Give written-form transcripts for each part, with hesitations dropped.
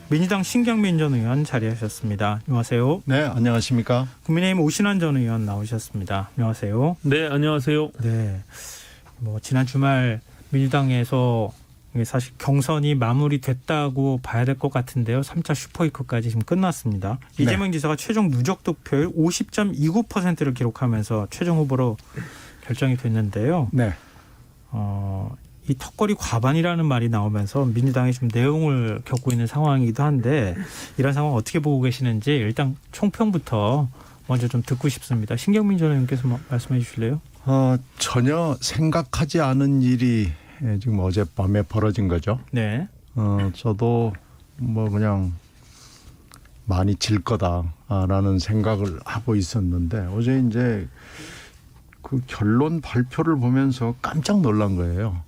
민주당 신경민 전 의원 자리하셨습니다. 안녕하세요. 네, 안녕하십니까. 국민의힘 오신환 전 의원 나오셨습니다. 안녕하세요. 네, 안녕하세요. 네, 지난 주말 민주당에서 사실 경선이 마무리됐다고 봐야 될 것 같은데요. 3차 슈퍼위크까지 지금 끝났습니다. 네. 이재명 지사가 최종 누적 득표율 50.29%를 기록하면서 최종 후보로 결정이 됐는데요. 네. 이 턱걸이 과반이라는 말이 나오면서 민주당이 좀 내용을 겪고 있는 상황이기도 한데 이런 상황 어떻게 보고 계시는지 일단 총평부터 먼저 좀 듣고 싶습니다. 신경민 전 의원께서 말씀해 주실래요? 전혀 생각하지 않은 일이 지금 어젯밤에 벌어진 거죠. 네. 저도 그냥 많이 질 거다라는 생각을 하고 있었는데 어제 이제 그 결론 발표를 보면서 깜짝 놀란 거예요.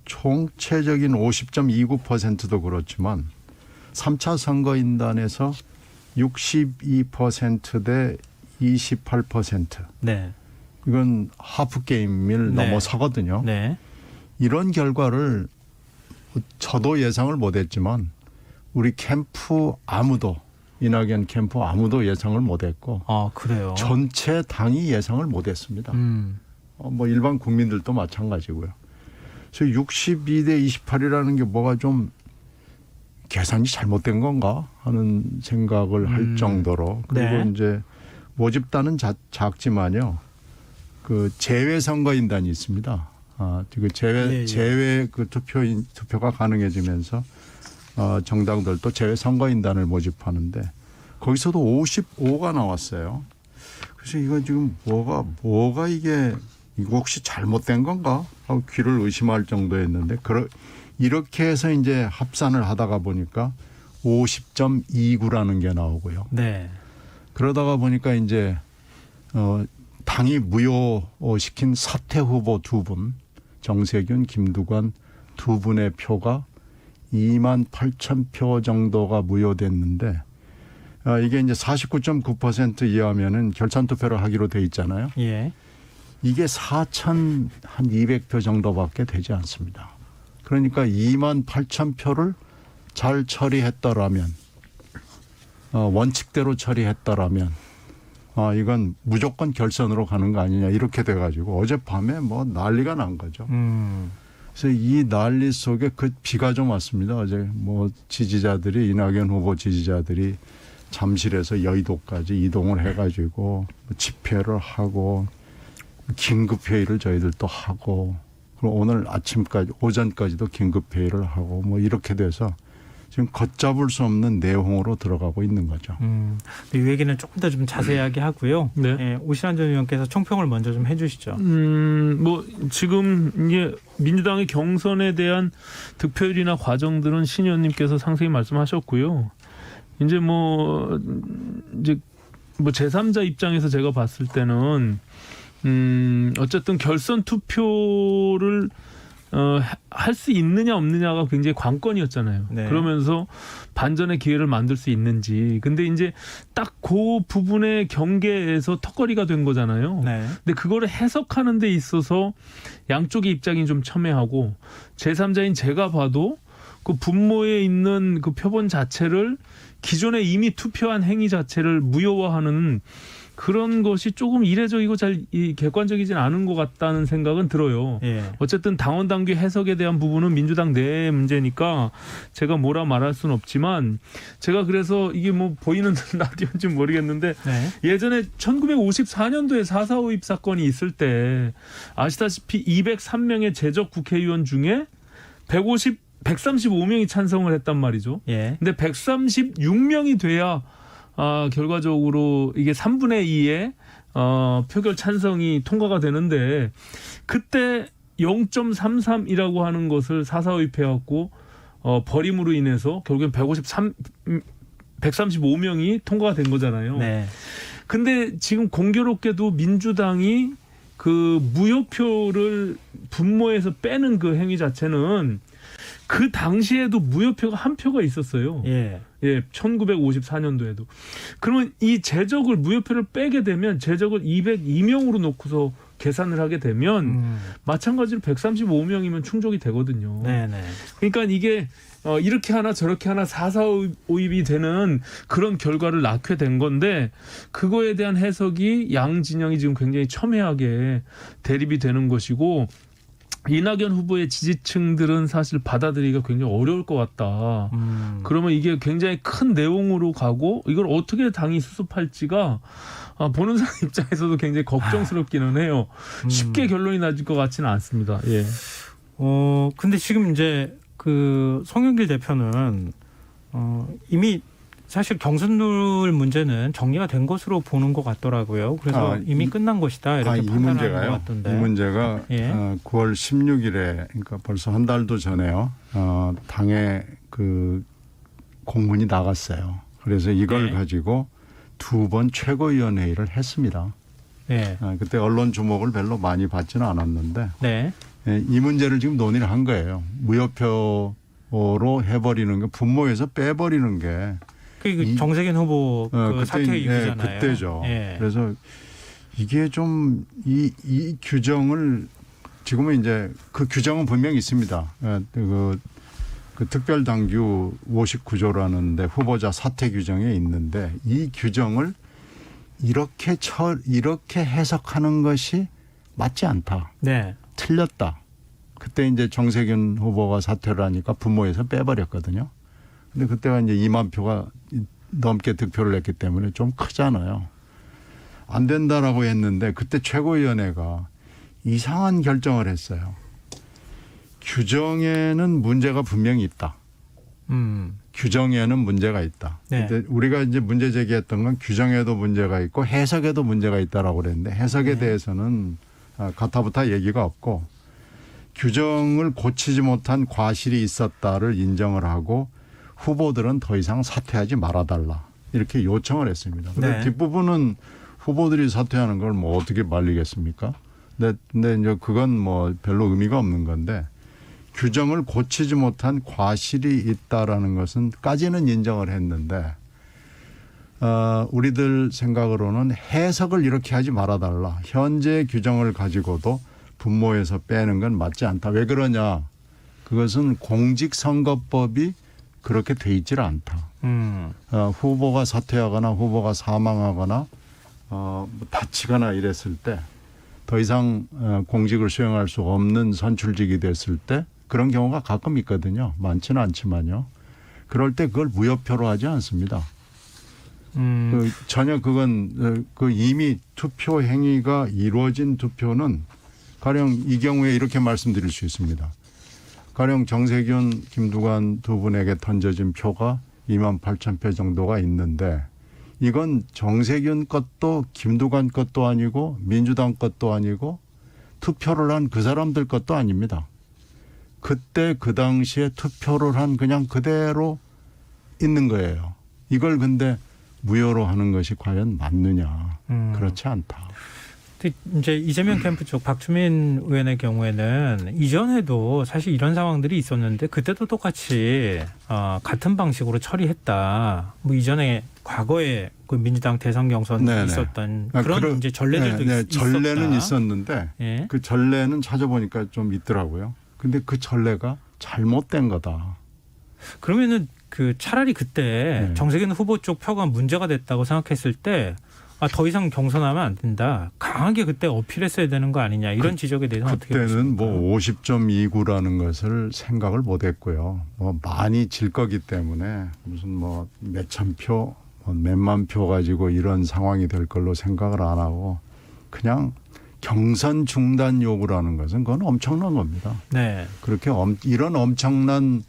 총체적인 50.29%도 그렇지만 3차 선거인단에서 62%대 28%. 네. 이건 하프 게임을 네. 넘어서거든요. 네. 이런 결과를 저도 예상을 못했지만 우리 캠프 아무도 이낙연 캠프 아무도 예상을 못했고 그래요. 전체 당이 예상을 못했습니다. 일반 국민들도 마찬가지고요. 그래서 62대 28이라는 게 뭐가 좀 계산이 잘못된 건가 하는 생각을 할 정도로 그리고 네. 이제 모집단은 작지만요. 그 제외 선거인단이 있습니다. 그 제외 그 투표가 가능해지면서 정당들도 제외 선거인단을 모집하는데 거기서도 55가 나왔어요. 그래서 이거 지금 뭐가 이게 혹시 잘못된 건가 하고 귀를 의심할 정도였는데 이렇게 해서 이제 합산을 하다가 보니까 50.29라는 게 나오고요. 네. 그러다가 보니까 이제 당이 무효시킨 사퇴 후보 2분, 정세균, 김두관 2분의 표가 2만 8천 표 정도가 무효됐는데 이게 이제 49.9% 이하면은 결산 투표를 하기로 돼 있잖아요. 예. 이게 4,200표 정도밖에 되지 않습니다. 그러니까 2만 8천 표를 잘 처리했더라면 원칙대로 처리했더라면 이건 무조건 결선으로 가는 거 아니냐 이렇게 돼가지고 어젯밤에 난리가 난 거죠. 그래서 이 난리 속에 그 비가 좀 왔습니다. 어제 지지자들이 이낙연 후보 지지자들이 잠실에서 여의도까지 이동을 해가지고 집회를 하고 긴급회의를 저희들도 하고 그리고 오늘 아침까지 오전까지도 긴급회의를 하고 이렇게 돼서 지금 걷잡을 수 없는 내용으로 들어가고 있는 거죠. 이 얘기는 조금 더 좀 자세하게 하고요. 네. 예, 오신환 전 의원께서 총평을 먼저 좀 해주시죠. 지금 이제 민주당의 경선에 대한 득표율이나 과정들은 신 의원님께서 상세히 말씀하셨고요. 이제 제3자 입장에서 제가 봤을 때는 어쨌든 결선 투표를 할 수 있느냐 없느냐가 굉장히 관건이었잖아요. 네. 그러면서 반전의 기회를 만들 수 있는지. 근데 이제 딱 그 부분의 경계에서 턱걸이가 된 거잖아요. 네. 근데 그거를 해석하는 데 있어서 양쪽의 입장이 좀 첨예하고 제3자인 제가 봐도 그 분모에 있는 그 표본 자체를 기존에 이미 투표한 행위 자체를 무효화하는 그런 것이 조금 이례적이고 잘 객관적이진 않은 것 같다는 생각은 들어요. 예. 어쨌든 당원 당규 해석에 대한 부분은 민주당 내의 문제니까 제가 뭐라 말할 수는 없지만 제가 그래서 이게 보이는 라디오인지 모르겠는데 네. 예전에 1954년도에 4.4 오입 사건이 있을 때 아시다시피 203명의 재적 국회의원 중에 135명이 찬성을 했단 말이죠. 예. 근데 136명이 돼야 결과적으로 이게 3분의 2의 표결 찬성이 통과가 되는데 그때 0.33이라고 하는 것을 4.4 오입해갖고 버림으로 인해서 결국엔 135명이 통과가 된 거잖아요. 네. 근데 지금 공교롭게도 민주당이 그 무효표를 분모에서 빼는 그 행위 자체는 그 당시에도 무효표가 한 표가 있었어요. 예. 1954년도에도. 그러면 이 재적을 무효표를 빼게 되면 재적을 202명으로 놓고서 계산을 하게 되면 마찬가지로 135명이면 충족이 되거든요. 네네. 그러니까 이게 이렇게 하나 저렇게 하나 사사오입이 되는 그런 결과를 낳게 된 건데 그거에 대한 해석이 양 진영이 지금 굉장히 첨예하게 대립이 되는 것이고 이낙연 후보의 지지층들은 사실 받아들이기가 굉장히 어려울 것 같다. 그러면 이게 굉장히 큰 내용으로 가고 이걸 어떻게 당이 수습할지가 보는 사람 입장에서도 굉장히 걱정스럽기는 해요. 쉽게 결론이 나질 것 같지는 않습니다. 예. 근데 지금 이제 그 송영길 대표는 이미 사실 경선룰 문제는 정리가 된 것으로 보는 것 같더라고요. 그래서 이미 끝난 것이다 이렇게 판단하는 것 같던데. 이 문제가 예. 9월 16일에 그러니까 벌써 한 달도 전에요. 당에 그 공문이 나갔어요. 그래서 이걸 네. 가지고 2번 최고위원회의를 했습니다. 네. 그때 언론 주목을 별로 많이 받지는 않았는데 네. 이 문제를 지금 논의를 한 거예요. 무효표로 해버리는 게 분모에서 빼버리는 게 그 정세균 후보 그 사퇴 이유잖아요. 그때죠. 예. 그래서 이게 좀 이 규정을 지금은 이제 그 규정은 분명히 있습니다. 그 특별당규 59조라는데 후보자 사퇴 규정에 있는데 이 규정을 이렇게 해석하는 것이 맞지 않다. 네. 틀렸다. 그때 이제 정세균 후보가 사퇴를 하니까 분모에서 빼버렸거든요. 근데 그때가 이제 2만 표가 넘게 득표를 했기 때문에 좀 크잖아요. 안 된다라고 했는데 그때 최고위원회가 이상한 결정을 했어요. 규정에는 문제가 분명히 있다. 규정에는 문제가 있다. 네. 근데 우리가 이제 문제 제기했던 건 규정에도 문제가 있고 해석에도 문제가 있다라고 그랬는데 해석에 대해서는 가타부타 얘기가 없고 규정을 고치지 못한 과실이 있었다를 인정을 하고 후보들은 더 이상 사퇴하지 말아달라 이렇게 요청을 했습니다. 그런데 네. 뒷부분은 후보들이 사퇴하는 걸 뭐 어떻게 말리겠습니까? 근데 이제 그건 뭐 별로 의미가 없는 건데 규정을 고치지 못한 과실이 있다라는 것은 까지는 인정을 했는데 우리들 생각으로는 해석을 이렇게 하지 말아달라. 현재 규정을 가지고도 분모에서 빼는 건 맞지 않다. 왜 그러냐? 그것은 공직선거법이 그렇게 돼 있질 않다. 후보가 사퇴하거나 후보가 사망하거나 다치거나 이랬을 때 더 이상 공직을 수행할 수 없는 선출직이 됐을 때 그런 경우가 가끔 있거든요. 많지는 않지만요. 그럴 때 그걸 무효표로 하지 않습니다. 전혀 그건 이미 투표 행위가 이루어진 투표는 가령 이 경우에 이렇게 말씀드릴 수 있습니다. 가령 정세균, 김두관 두 분에게 던져진 표가 28,000표 정도가 있는데 이건 정세균 것도 김두관 것도 아니고 민주당 것도 아니고 투표를 한 그 사람들 것도 아닙니다. 그때 그 당시에 투표를 한 그냥 그대로 있는 거예요. 이걸 근데 무효로 하는 것이 과연 맞느냐. 그렇지 않다. 이제 이재명 캠프 쪽 박주민 의원의 경우에는 이전에도 사실 이런 상황들이 있었는데 그때도 똑같이 같은 방식으로 처리했다. 뭐 이전에 과거에 그 민주당 대선 경선 있었던 그런 이제 전례들도 있었다. 전례는 있었는데 예. 그 전례는 찾아보니까 좀 있더라고요. 근데 그 전례가 잘못된 거다. 그러면은 그 차라리 그때 네. 정세균 후보 쪽 표가 문제가 됐다고 생각했을 때 더 이상 경선하면 안 된다. 강하게 그때 어필했어야 되는 거 아니냐. 이런 지적에 대해서는 어떻게 그때는 보십니까? 뭐 50.29라는 것을 생각을 못 했고요. 뭐 많이 질 거기 때문에 무슨 뭐 몇천 표, 몇만 표 가지고 이런 상황이 될 걸로 생각을 안 하고 그냥 경선 중단 요구라는 것은 그건 엄청난 겁니다. 네. 그렇게 이런 엄청난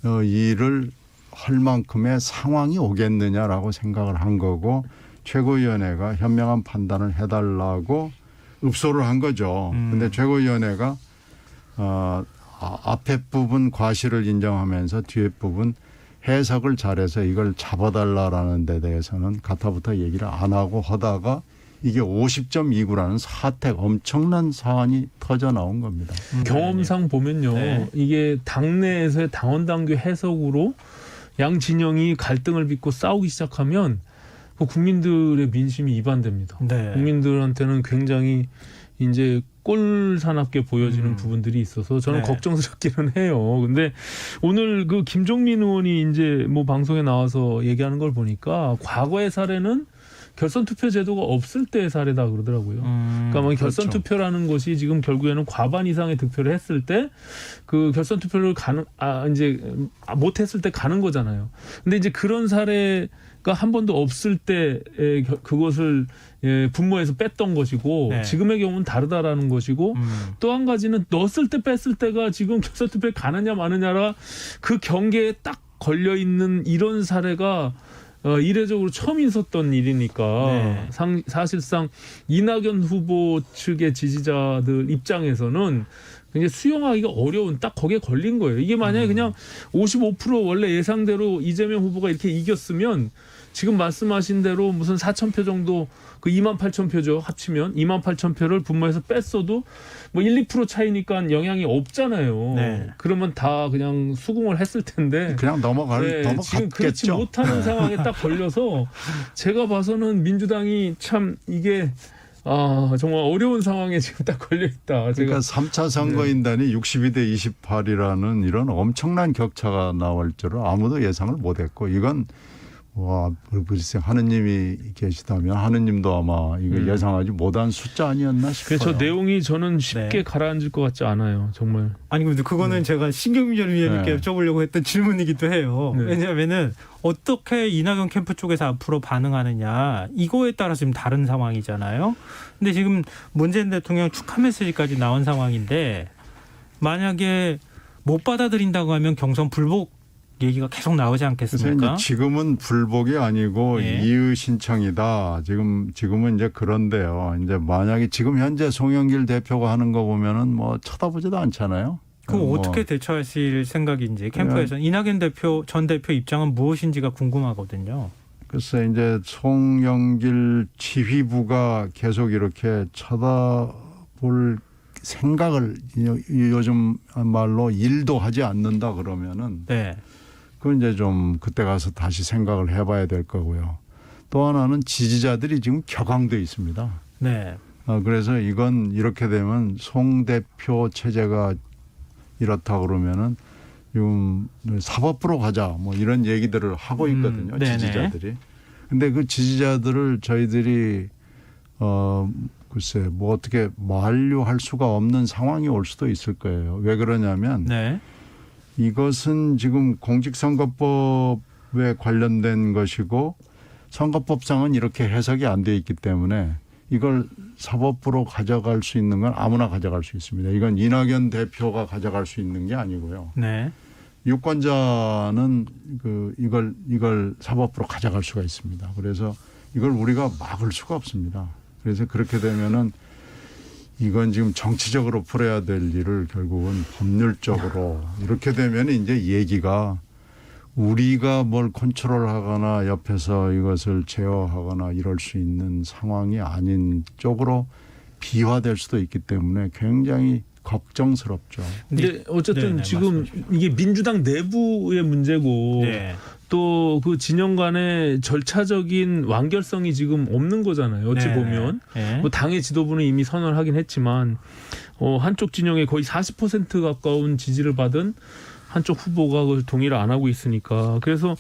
일을 할 만큼의 상황이 오겠느냐라고 생각을 한 거고 최고위원회가 현명한 판단을 해달라고 읍소를 한 거죠. 그런데 최고위원회가 앞에 부분 과실을 인정하면서 뒤에 부분 해석을 잘해서 이걸 잡아달라라는 데 대해서는 가타부터 얘기를 안 하고 하다가 이게 50.29라는 사택 엄청난 사안이 터져 나온 겁니다. 경험상 보면요. 네. 이게 당내에서의 당원당규 해석으로 양 진영이 갈등을 빚고 싸우기 시작하면 그 국민들의 민심이 이반됩니다. 네. 국민들한테는 굉장히 이제 꼴사납게 보여지는 부분들이 있어서 저는 네. 걱정스럽기는 해요. 근데 오늘 그 김종민 의원이 이제 뭐 방송에 나와서 얘기하는 걸 보니까 과거의 사례는 결선 투표 제도가 없을 때의 사례다 그러더라고요. 그러니까 뭐 결선 그렇죠. 투표라는 것이 지금 결국에는 과반 이상의 득표를 했을 때 그 결선 투표를 이제 못했을 때 가는 거잖아요. 근데 이제 그런 사례가 한 번도 없을 때 그것을 분모해서 뺐던 것이고 네. 지금의 경우는 다르다라는 것이고 또 한 가지는 넣었을 때 뺐을 때가 지금 결선 투표에 가느냐 마느냐라 그 경계에 딱 걸려 있는 이런 사례가 이례적으로 처음 있었던 일이니까 네. 사실상 이낙연 후보 측의 지지자들 입장에서는 굉장히 수용하기가 어려운 딱 거기에 걸린 거예요. 이게 만약에 그냥 55% 원래 예상대로 이재명 후보가 이렇게 이겼으면 지금 말씀하신 대로 무슨 4,000표 정도 그 28,000표죠. 합치면 28,000표를 분모해서 뺐어도 뭐 1, 2% 차이니까 영향이 없잖아요. 네. 그러면 다 그냥 수긍을 했을 텐데 그냥 지금 넘어갔겠죠. 그렇지 못하는 상황에 딱 걸려서 제가 봐서는 민주당이 참 이게 정말 어려운 상황에 지금 딱 걸려 있다. 그러니까 3차 선거인단이 62대 28이라는 이런 엄청난 격차가 나올 줄을 아무도 예상을 못했고 이건 글쎄 하느님이 계시다면 하느님도 아마 이거 예상하지 못한 숫자 아니었나 싶어요. 그래서 내용이 저는 쉽게 네. 가라앉을 것 같지 않아요. 정말. 아니 근데 그거는 제가 신경민 위원님께 네. 여쭤보려고 했던 질문이기도 해요. 네. 왜냐하면은 어떻게 이낙연 캠프 쪽에서 앞으로 반응하느냐 이거에 따라 지금 다른 상황이잖아요. 근데 지금 문재인 대통령 축하 메시지까지 나온 상황인데 만약에 못 받아들인다고 하면 경선 불복 얘기가 계속 나오지 그래서 않겠습니까? 이제 지금은 불복이 아니고 예. 이의 신청이다. 지금은 이제 그런데요. 이제 만약에 지금 현재 송영길 대표가 하는 거 보면은 뭐 쳐다보지도 않잖아요. 그럼 뭐 어떻게 대처하실 생각인지 캠프에서 이낙연 전 대표 입장은 무엇인지가 궁금하거든요. 글쎄 이제 송영길 지휘부가 계속 이렇게 쳐다볼 생각을 요즘 말로 일도 하지 않는다 그러면은 네. 그건 이제 좀 그때 가서 다시 생각을 해봐야 될 거고요. 또 하나는 지지자들이 지금 격앙돼 있습니다. 네. 그래서 이건 이렇게 되면 송 대표 체제가 이렇다 그러면은 지금 사법부로 가자 뭐 이런 얘기들을 하고 있거든요. 네네. 지지자들이. 근데 그 지지자들을 저희들이 글쎄 뭐 어떻게 만류할 수가 없는 상황이 올 수도 있을 거예요. 왜 그러냐면 네. 이것은 지금 공직선거법에 관련된 것이고 선거법상은 이렇게 해석이 안 돼 있기 때문에 이걸 사법부로 가져갈 수 있는 건 아무나 가져갈 수 있습니다. 이건 이낙연 대표가 가져갈 수 있는 게 아니고요. 네. 유권자는 이걸 사법부로 가져갈 수가 있습니다. 그래서 이걸 우리가 막을 수가 없습니다. 그래서 그렇게 되면은 이건 지금 정치적으로 풀어야 될 일을 결국은 법률적으로 이렇게 되면 이제 얘기가 우리가 뭘 컨트롤하거나 옆에서 이것을 제어하거나 이럴 수 있는 상황이 아닌 쪽으로 비화될 수도 있기 때문에 굉장히 걱정스럽죠. 근데 어쨌든 네네, 지금 이게 민주당 내부의 문제고 네. 또 그 진영 간의 절차적인 완결성이 지금 없는 거잖아요. 어찌 네. 보면 네. 뭐 당의 지도부는 이미 선언을 하긴 했지만 한쪽 진영에 거의 40% 가까운 지지를 받은 한쪽 후보가 그걸 동의를 안 하고 있으니까 그래서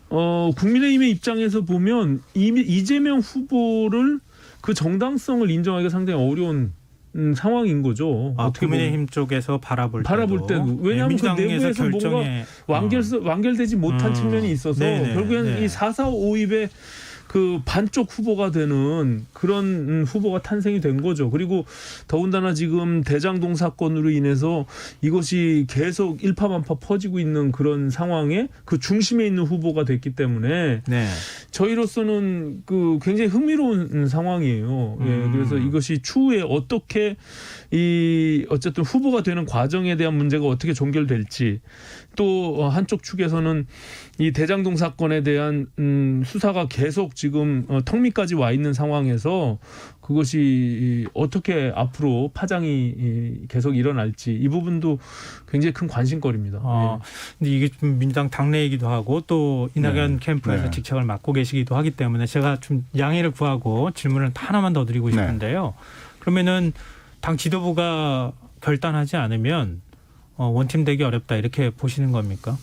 국민의힘의 입장에서 보면 이미 이재명 후보를 그 정당성을 인정하기가 상당히 어려운 상황인 거죠. 어떻게 국민의힘 쪽에서 바라볼 때도. 왜냐하면 그 내부에서 뭔가 완결되지 못한 측면이 있어서 네네, 결국에는 네. 이 4.4, 5입의 그 반쪽 후보가 되는 그런 후보가 탄생이 된 거죠. 그리고 더군다나 지금 대장동 사건으로 인해서 이것이 계속 일파만파 퍼지고 있는 그런 상황에 그 중심에 있는 후보가 됐기 때문에 네. 저희로서는 그 굉장히 흥미로운 상황이에요. 예, 그래서 이것이 추후에 어떻게 어쨌든 후보가 되는 과정에 대한 문제가 어떻게 종결될지 또 한쪽 축에서는 이 대장동 사건에 대한 수사가 계속 지금 턱밑까지 와 있는 상황에서 그것이 어떻게 앞으로 파장이 계속 일어날지 이 부분도 굉장히 큰 관심거리입니다. 근데 이게 좀 민주당 당내이기도 하고 또 이낙연 캠프에서 직책을 맡고 계시기도 하기 때문에 제가 좀 양해를 구하고 질문을 하나만 더 드리고 싶은데요. 그러면은 당 지도부가 결단하지 않으면 원팀 되기 어렵다 이렇게 보시는 겁니까?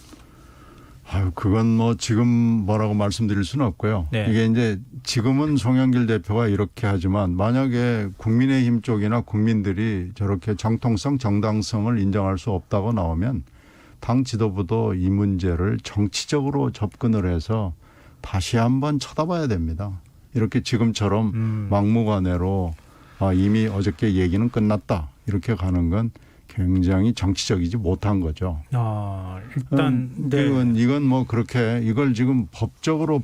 아유, 그건 뭐 지금 뭐라고 말씀드릴 수는 없고요. 네. 이게 이제 지금은 송영길 대표가 이렇게 하지만 만약에 국민의힘 쪽이나 국민들이 저렇게 정통성, 정당성을 인정할 수 없다고 나오면 당 지도부도 이 문제를 정치적으로 접근을 해서 다시 한번 쳐다봐야 됩니다. 이렇게 지금처럼 막무가내로 이미 어저께 얘기는 끝났다 이렇게 가는 건 굉장히 정치적이지 못한 거죠. 일단 이건 뭐 그렇게 이걸 지금 법적으로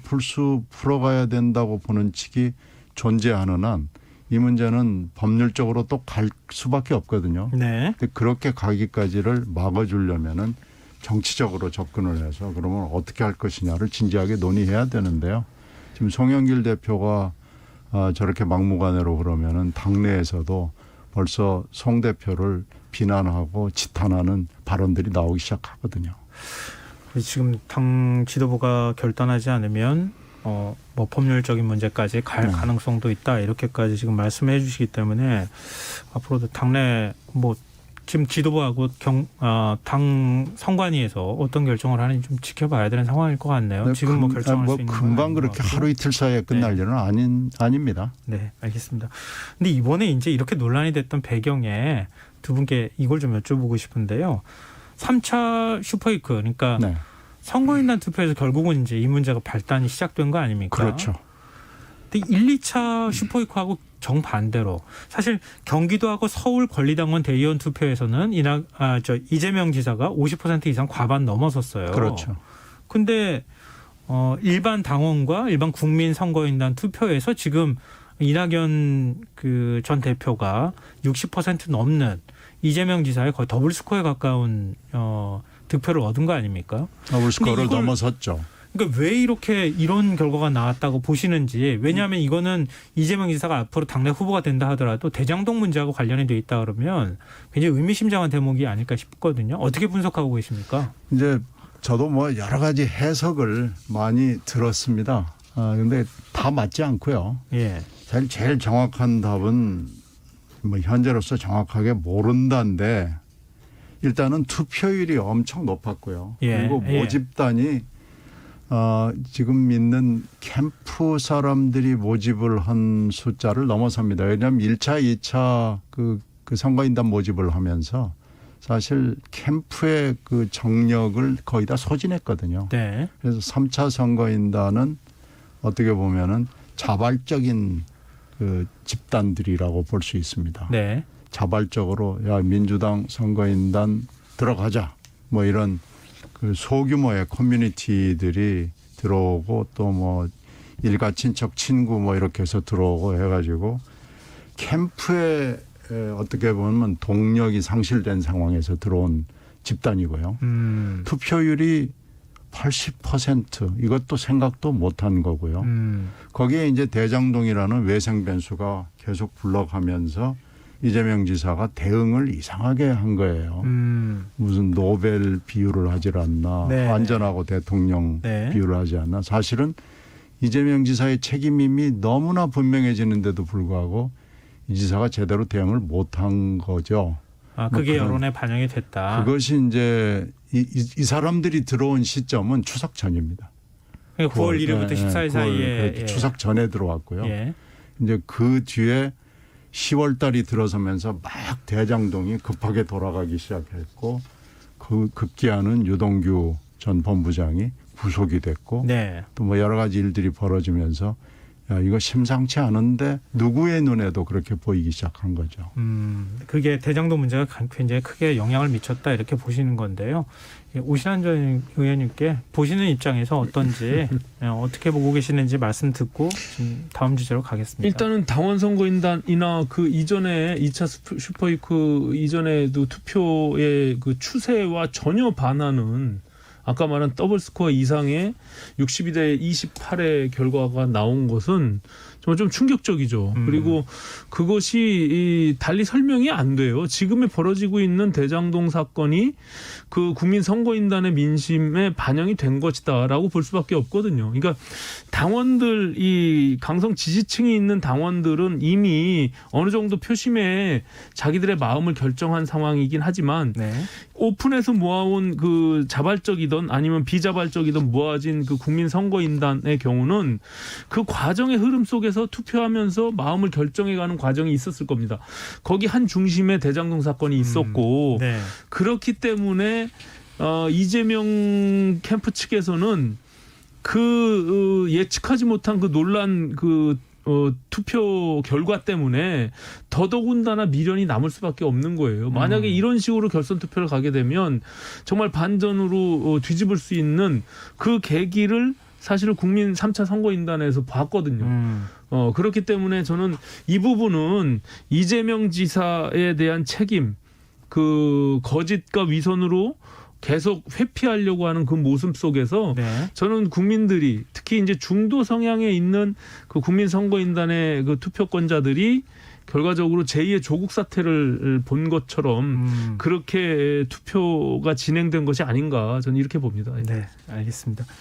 풀어가야 된다고 보는 측이 존재하는 한 이 문제는 법률적으로 또 갈 수밖에 없거든요. 네. 근데 그렇게 가기까지를 막아주려면은 정치적으로 접근을 해서 그러면 어떻게 할 것이냐를 진지하게 논의해야 되는데요. 지금 송영길 대표가 저렇게 막무가내로 그러면은 당내에서도 벌써 송 대표를 비난하고 지탄하는 발언들이 나오기 시작하거든요. 지금 당 지도부가 결단하지 않으면 뭐 법률적인 문제까지 갈 네. 가능성도 있다 이렇게까지 지금 말씀해 주시기 때문에 앞으로도 당내 뭐 지금 지도부하고 당 선관위에서 어떤 결정을 하는지 좀 지켜봐야 되는 상황일 것 같네요. 지금 뭐 결정할 수 있는 건 금방 아닌 것 그렇게 같고. 하루 이틀 사이에 끝날 일은 아닙니다. 네, 알겠습니다. 근데 이번에 이제 이렇게 논란이 됐던 배경에 두 분께 이걸 좀 여쭤보고 싶은데요. 3차 슈퍼위크 그러니까 네. 선거인단 투표에서 결국은 이제 이 문제가 발단이 시작된 거 아닙니까? 그렇죠. 근데 1, 2차 슈퍼위크하고 정반대로 사실 경기도하고 서울 권리당원 대의원 투표에서는 이재명 지사가 50% 이상 과반 넘어섰어요. 그렇죠. 근데 일반 당원과 일반 국민 선거인단 투표에서 지금 이낙연 그 전 대표가 60% 넘는 이재명 지사의 거의 더블 스코어에 가까운 득표를 얻은 거 아닙니까? 더블 스코어를 이걸 넘어섰죠. 그러니까 왜 이런 결과가 나왔다고 보시는지. 왜냐하면 이거는 이재명 지사가 앞으로 당내 후보가 된다 하더라도 대장동 문제하고 관련이 돼 있다 그러면 굉장히 의미심장한 대목이 아닐까 싶거든요. 어떻게 분석하고 계십니까? 이제 저도 뭐 여러 가지 해석을 많이 들었습니다. 근데 다 맞지 않고요. 예. 제일 정확한 답은 뭐 현재로서 정확하게 모른다인데 일단은 투표율이 엄청 높았고요. 예, 그리고 예. 모집단이 지금 있는 캠프 사람들이 모집을 한 숫자를 넘어섭니다. 왜냐하면 1차, 2차 그 선거인단 모집을 하면서 사실 캠프의 그 정력을 거의 다 소진했거든요. 네. 그래서 3차 선거인단은 어떻게 보면은 자발적인 그 집단들이라고 볼 수 있습니다. 네. 자발적으로 야 민주당 선거인단 들어가자 뭐 이런 그 소규모의 커뮤니티들이 들어오고 또 뭐 일가 친척 친구 뭐 이렇게 해서 들어오고 해가지고 캠프에 어떻게 보면 동력이 상실된 상황에서 들어온 집단이고요. 투표율이 80% 이것도 생각도 못한 거고요. 거기에 이제 대장동이라는 외생 변수가 계속 굴러가면서 이재명 지사가 대응을 이상하게 한 거예요. 무슨 노벨 비유를 하질 않나. 네. 안전하고 대통령 네. 비유를 하지 않나. 사실은 이재명 지사의 책임임이 너무나 분명해지는데도 불구하고 이 지사가 제대로 대응을 못한 거죠. 그게 뭐 여론에 반영이 됐다. 그것이 이제 이 사람들이 들어온 시점은 추석 전입니다. 그러니까 9월 1일부터 14일 사이에 그렇죠. 추석 전에 들어왔고요. 예. 이제 그 뒤에 10월 달이 들어서면서 막 대장동이 급하게 돌아가기 시작했고 그 급기야는 유동규 전 본부장이 구속이 됐고 네. 또 뭐 여러 가지 일들이 벌어지면서 야, 이거 심상치 않은데 누구의 눈에도 그렇게 보이기 시작한 거죠. 그게 대장동 문제가 굉장히 크게 영향을 미쳤다 이렇게 보시는 건데요. 오신환 전 의원님께 보시는 입장에서 어떤지 어떻게 보고 계시는지 말씀 듣고 지금 다음 주제로 가겠습니다. 일단은 당원 선거인단이나 그 이전에 2차 슈퍼위크 이전에도 투표의 그 추세와 전혀 반하는 아까 말한 더블 스코어 이상의 62대 28의 결과가 나온 것은 좀 정말 좀 충격적이죠. 그리고 그것이 달리 설명이 안 돼요. 지금에 벌어지고 있는 대장동 사건이 그 국민선거인단의 민심에 반영이 된 것이다라고 볼 수밖에 없거든요. 그러니까 당원들, 이 강성 지지층이 있는 당원들은 이미 어느 정도 표심에 자기들의 마음을 결정한 상황이긴 하지만 네. 오픈해서 모아온 그 자발적이든 아니면 비자발적이든 모아진 그 국민선거인단의 경우는 그 과정의 흐름 속에서 투표하면서 마음을 결정해가는 과정이 있었을 겁니다. 거기 한 중심에 대장동 사건이 있었고 네. 그렇기 때문에 이재명 캠프 측에서는 그 예측하지 못한 그 논란 투표 결과 때문에 더더군다나 미련이 남을 수밖에 없는 거예요. 만약에 이런 식으로 결선 투표를 가게 되면 정말 반전으로 뒤집을 수 있는 그 계기를 사실은 국민 3차 선거인단에서 봤거든요. 그렇기 때문에 저는 이 부분은 이재명 지사에 대한 책임, 그 거짓과 위선으로 계속 회피하려고 하는 그 모습 속에서 네. 저는 국민들이 특히 이제 중도 성향에 있는 그 국민선거인단의 그 투표권자들이 결과적으로 제2의 조국 사태를 본 것처럼 그렇게 투표가 진행된 것이 아닌가 저는 이렇게 봅니다. 네, 알겠습니다.